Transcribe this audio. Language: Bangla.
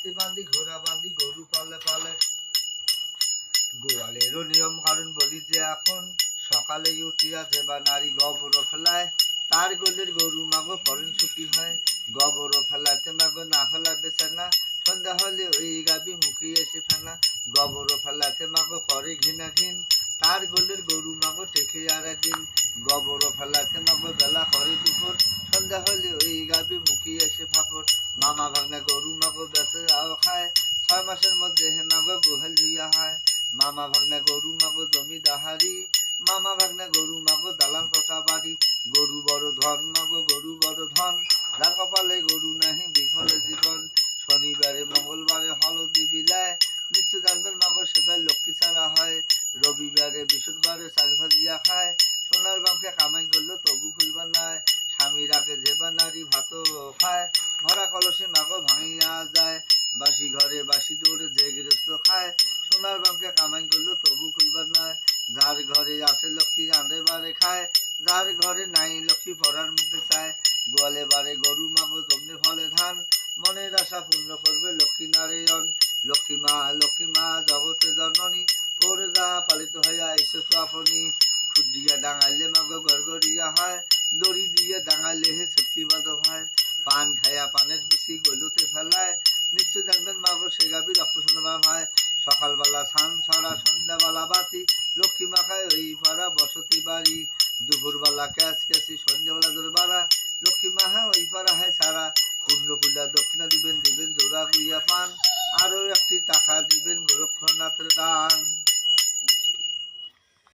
হাতি বান্ধি ঘোড়া বান্ধি গরু পালে পালে। গোয়ালেরও নিয়ম কারণ বলি যে এখন সকালে উঠিয়া যেবা নারী গোবর ফেলায় তার গোলের গরু মাগো পরেন সুখী হয়। গোবর ফেলাতে মাগো না ফেলা বেছে না সন্ধ্যা হলে ওই গাবি মুখে এসে ফেলা। গোবর ফেলাতে মাগো করে ঘৃণা ঘিন তার গোলের গরু মাগো টেকে আর দিন। গোবর ফেলাতে মাগো বেলা করে দুপুর সন্ধ্যা হলে ওই গাবি মুখে এসে ফাপড়। মামা ভাগনা গরু মাগো বেঁচে আও খায় 6 মাসের মধ্যে হে মাগো গোহাল ধুইয়া হয়। মামা ভাগনা গরু মাগো জমি দাহারি মামা ভাগনা গরু মাগো দালান কোঠা বাড়ি। গরু বড় ধন মাগো গরু বড় ধন যার কপালে গরু নাহি বিফলে জীবন। শনিবারে মঙ্গলবারে হলদি বিলায় নিশ্চয় জানবেন মাগো সেবাই লক্ষ্মী ছাড়া হয়। রবিবারে বৃহস্পতিবারে শাক ভাজিয়া খায় সোনার বাংকে কামাই করলো তবু খুলবা নাই। স্বামীর আগে যেবা নারী ভাতও খায় ভরা কলসে মাগো ভাঙিয়া যায়। বাসি ঘরে বাসি দৌড়ে যে গৃহস্থ খায় সোনার বাংকে কামাই করলো তবু খুলবার নয়। যার ঘরে আছে লক্ষ্মী রাঁধে বারে খায় যার ঘরে নাই লক্ষ্মী পড়ার মুখে চায়। গোয়ালে বারে গরু মাগো জমনে ফলে ধান মনের আশা পূর্ণ করবে লক্ষ্মী নারায়ণ। লক্ষ্মী মা জগতে জননী পড়ে যা পালিত হইয়া এসেছ আপনি। খুদিয়া ডাঙাইলে মাগো গড়গড়িয়া হয় দড়ি দিয়ে ডাঙাইলে হে ছুটকি বাঁধ হয়। পান খাইয়া পানের বেশি গলুতে ফেলায় নিশ্চয় জানবেন মাগো সে গাভী রক্ত শুনবাম হয়। সকালবেলা ছান ছড়া সন্ধ্যাবেলা বাতি লক্ষ্মী মাখায় ওই পাড়া বসতি বাড়ি। দুপুরবেলা ক্যাচ ক্যাচি সন্ধ্যাবেলা জোর বাড়া লক্ষ্মী মাহা ওই পাড়া হয় সারা। পূর্ণ কুলা দক্ষিণা দিবেন দিবেন জোড়া গুইয়া পান আরও একটি টাকা দিবেন গোরক্ষনাথের দান।